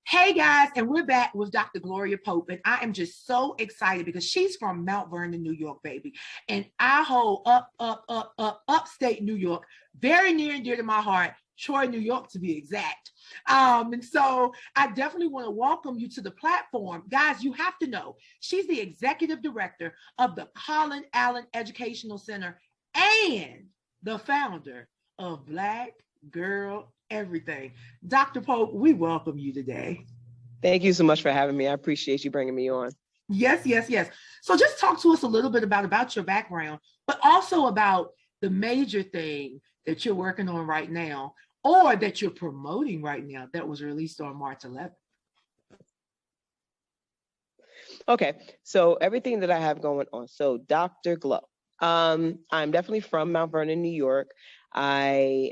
Hey guys, and we're back with Dr. Gloria Pope, and I am just so excited because she's from Mount Vernon, New York, baby. And I hold upstate New York, very near and dear to my heart, Troy, New York, to be exact. And so I definitely want to welcome you to the platform. Guys, you have to know, she's the executive director of the Collin Educational Center and the founder of Black Girl Everything. Dr. Pope, we welcome you today. Thank you so much for having me. I appreciate you bringing me on. Yes. So just talk to us a little bit about your background, but also about the major thing that you're working on right now or that you're promoting right now that was released on March 11th. Okay, so everything that I have going on. So Dr. Glow. I'm definitely from Mount Vernon, New York. I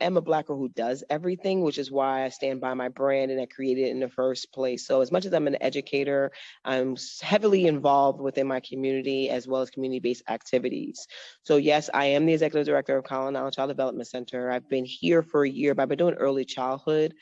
am a Black girl who does everything, which is why I stand by my brand and I created it in the first place. So as much as I'm an educator, I'm heavily involved within my community as well as community-based activities. So yes, I am the executive director of Collin Child Development Center. I've been here for a year, but I've been doing early childhood,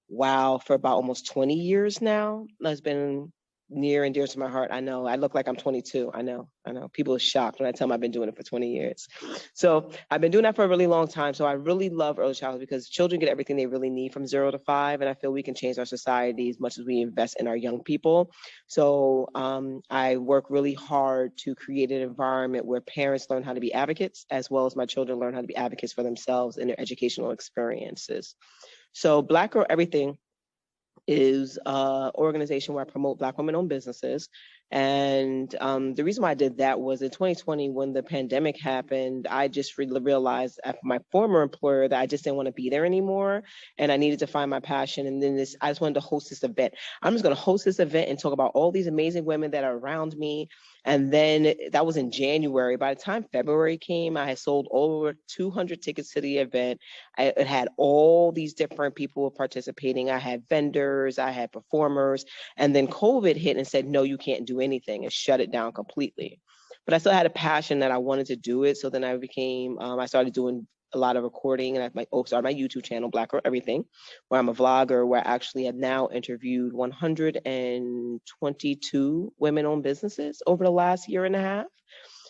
for about almost 20 years now. That's been near and dear to my heart. I know I look like I'm 22. I know. People are shocked when I tell them I've been doing it for 20 years. So I've been doing that for a really long time. So I really love early childhood because children get everything they really need from 0 to 5. And I feel we can change our society as much as we invest in our young people. So I work really hard to create an environment where parents learn how to be advocates, as well as my children learn how to be advocates for themselves in their educational experiences. So Black Girl Everything is an organization where I promote Black women-owned businesses. And the reason why I did that was in 2020, when the pandemic happened, I just realized after my former employer that I just didn't want to be there anymore. And I needed to find my passion. And then I just wanted to host this event. I'm just going to host this event and talk about all these amazing women that are around me. And then that was in January. By the time February came, I had sold over 200 tickets to the event. It had all these different people participating. I had vendors, I had performers, and then COVID hit and said, no, you can't do anything, and shut it down completely. But I still had a passion that I wanted to do it. So then I started doing a lot of recording, and I started my YouTube channel, Black Girl Everything, where I'm a vlogger, where I actually have now interviewed 122 women-owned businesses over the last year and a half.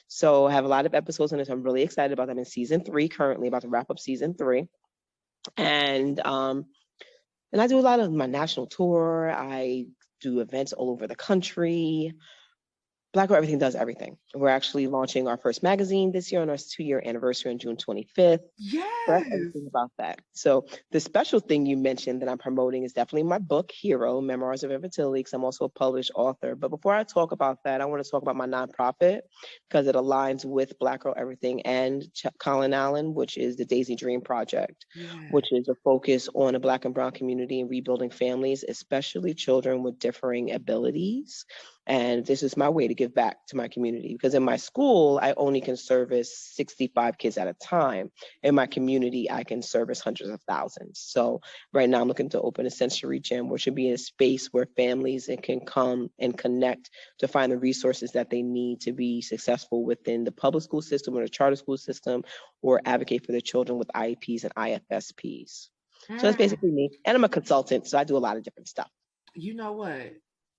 So I have a lot of episodes on this. I'm really excited about them. In season 3 currently, about to wrap up season 3. And I do a lot of my national tour. I do events all over the country. Black Girl Everything does everything. We're actually launching our first magazine this year on our 2-year anniversary on June 25th. Yes. So that's everything about that. So the special thing you mentioned that I'm promoting is definitely my book, Hero, Memoirs of Infertility, because I'm also a published author. But before I talk about that, I want to talk about my nonprofit because it aligns with Black Girl Everything and Collin Allen, which is the Daisy Dream Project, which is a focus on the Black and Brown community and rebuilding families, especially children with differing abilities. And this is my way to give back to my community, because in my school, I only can service 65 kids at a time. In my community, I can service hundreds of thousands. So right now I'm looking to open a sensory gym, which should be a space where families can come and connect to find the resources that they need to be successful within the public school system or the charter school system, or advocate for their children with IEPs and IFSPs. So that's basically me. And I'm a consultant, so I do a lot of different stuff. You know what?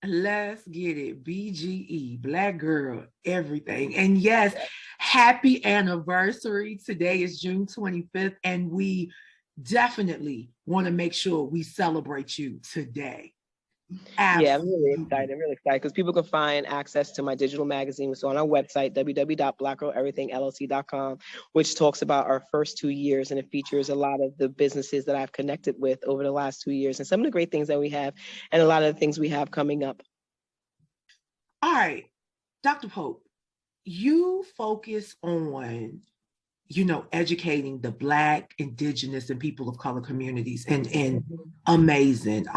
Let's get it. BGE, Black Girl Everything. And yes, happy anniversary. Today is June 25th, and we definitely want to make sure we celebrate you today. Absolutely. Yeah, I'm really excited because people can find access to my digital magazine. So on our website, www.blackgirleverythingllc.com, which talks about our first 2 years, and it features a lot of the businesses that I've connected with over the last 2 years and some of the great things that we have and a lot of the things we have coming up. All right, Dr. Pope, you focus on, educating the Black, Indigenous, and people of color communities, and amazing.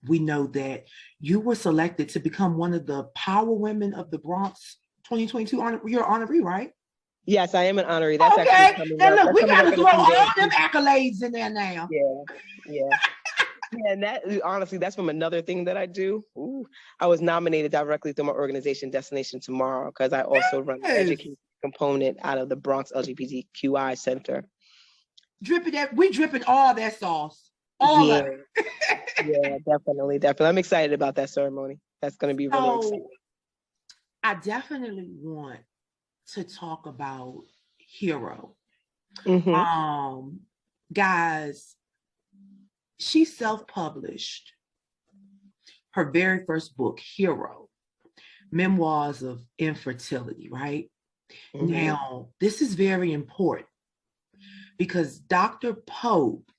We know that you were selected to become one of the Power Women of the Bronx 2022 You're an honoree, right? Yes, I am an honoree. That's okay. And look, we got to throw all them accolades in there now. Yeah. And that, honestly, that's from another thing that I do. Ooh, I was nominated directly through my organization, Destination Tomorrow, because I also run the education component out of the Bronx LGBTQI Center. We dripping all that sauce. all of Yeah, it. yeah, definitely, definitely. I'm excited about that ceremony. That's going to be really exciting. So I definitely want to talk about Hero. Mm-hmm. Um, Guys, she self-published her very first book, Hero, Memoirs of Infertility, right? Mm-hmm. Now, this is very important because Dr. Pope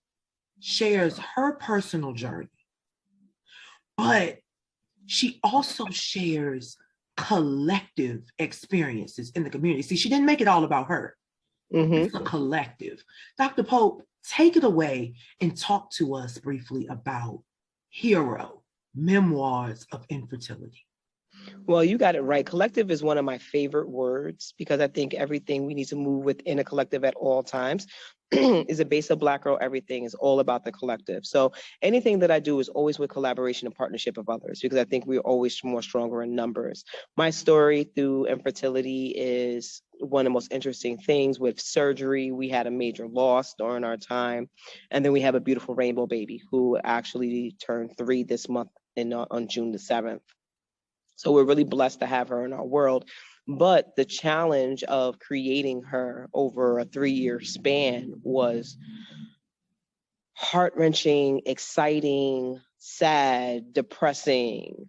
shares her personal journey, but she also shares collective experiences in the community. See, she didn't make it all about her. It's Mm-hmm. a collective. Dr. Pope, take it away and talk to us briefly about Hero, Memoirs of Infertility. Well, you got it right. Collective is one of my favorite words because I think everything we need to move within a collective at all times is a base of Black Girl Everything is all about the collective. So anything that I do is always with collaboration and partnership of others because I think we're always more stronger in numbers. My story through infertility is one of the most interesting things. With surgery, we had a major loss during our time. And then we have a beautiful rainbow baby who actually turned 3 this month on June the 7th. So we're really blessed to have her in our world. But the challenge of creating her over a 3-year span was heart-wrenching, exciting, sad, depressing,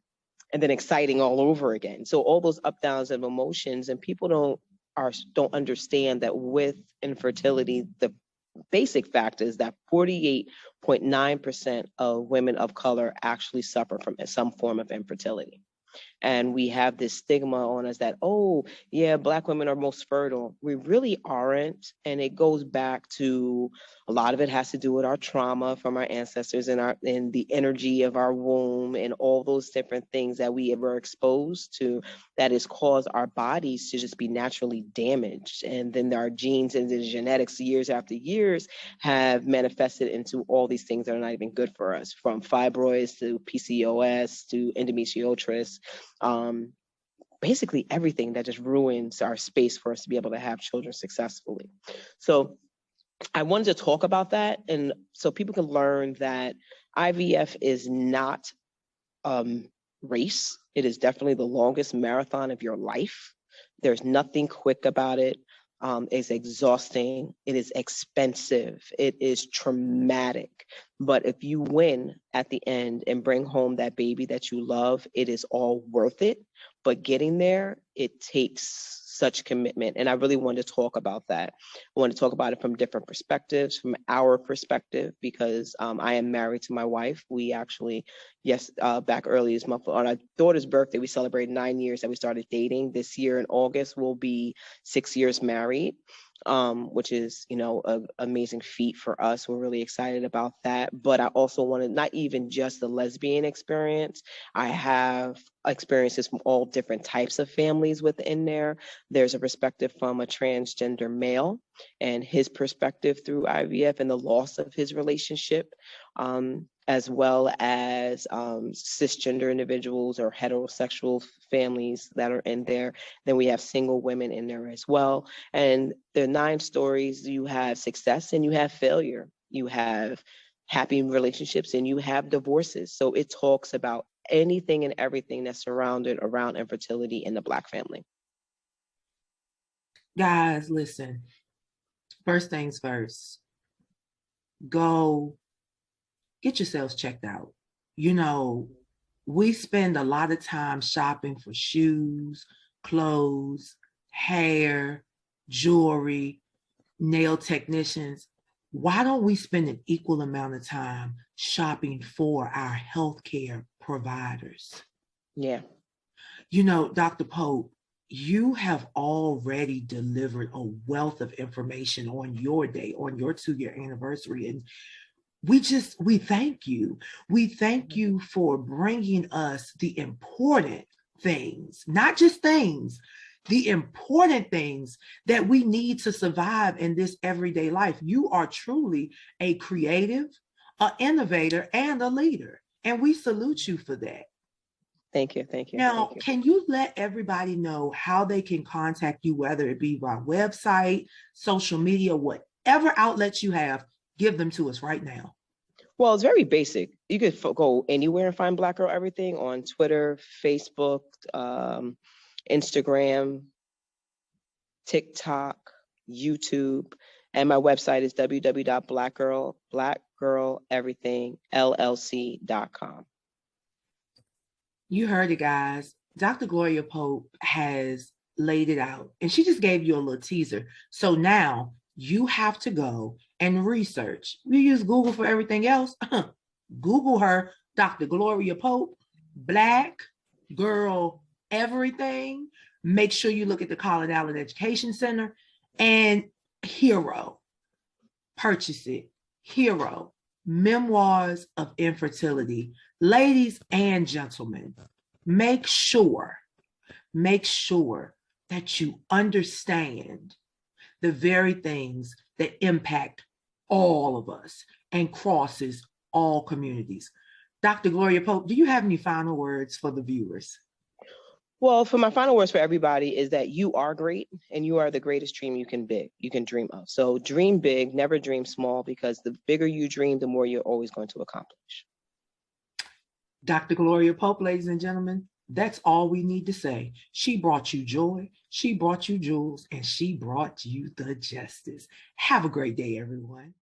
and then exciting all over again. So all those up downs of emotions, and people don't understand that with infertility, the basic fact is that 48.9% of women of color actually suffer from some form of infertility. And we have this stigma on us that, oh, yeah, Black women are most fertile. We really aren't. And it goes back to a lot of it has to do with our trauma from our ancestors and the energy of our womb and all those different things that we were exposed to that has caused our bodies to just be naturally damaged. And then our genes and the genetics years after years have manifested into all these things that are not even good for us, from fibroids to PCOS to endometriosis. Basically everything that just ruins our space for us to be able to have children successfully. So I wanted to talk about that, and so people can learn that IVF is not race. It is definitely the longest marathon of your life. There's nothing quick about it. It's exhausting. It is expensive. It is traumatic. But if you win at the end and bring home that baby that you love, it is all worth it. But getting there, it takes such commitment. And I really wanted to talk about that. I want to talk about it from different perspectives, from our perspective, because I am married to my wife. We actually, back early this month on our daughter's birthday, we celebrated 9 years that we started dating. This year in August, we'll be 6 years married, which is, an amazing feat for us. We're really excited about that. But I also wanted not even just the lesbian experience. I have experiences from all different types of families within there. There's a perspective from a transgender male and his perspective through IVF and the loss of his relationship, as well as cisgender individuals or heterosexual families that are in there. Then we have single women in there as well. And the 9 stories, you have success and you have failure. You have happy relationships and you have divorces. So it talks about anything and everything that's surrounded around infertility in the Black family. Guys, listen, first things first, go get yourselves checked out. We spend a lot of time shopping for shoes, clothes, hair, jewelry, nail technicians. Why don't we spend an equal amount of time shopping for our healthcare providers? Yeah. Dr. Pope, you have already delivered a wealth of information on your day, on your 2-year anniversary. And we thank you. We thank you for bringing us the important things, not just things, the important things that we need to survive in this everyday life. You are truly a creative, an innovator, and a leader. And we salute you for that. Thank you. Thank you. Now, Thank you. can you let everybody know how they can contact you, whether it be by website, social media, whatever outlets you have, give them to us right now. Well, it's very basic. You could go anywhere and find Black Girl Everything on Twitter, Facebook, Instagram, TikTok, YouTube, and my website is www.blackgirleverythingllc.com. You heard it, guys. Dr. Gloria Pope has laid it out, and she just gave you a little teaser. So now you have to go and research. We use Google for everything else. Google her, Dr. Gloria Pope, Black Girl Everything. Make sure you look at the Collin Allen Education Center and Hero. Purchase it. Hero. Memoirs of Infertility. Ladies and gentlemen, make sure that you understand the very things that impact all of us and crosses all communities. Dr. Gloria Pope, do you have any final words for the viewers? Well, for my final words for everybody is that you are great and you are the greatest dream you can dream of. So dream big, never dream small, because the bigger you dream, the more you're always going to accomplish. Dr. Gloria Pope, ladies and gentlemen, that's all we need to say. She brought you joy, she brought you jewels, and she brought you the justice. Have a great day, everyone.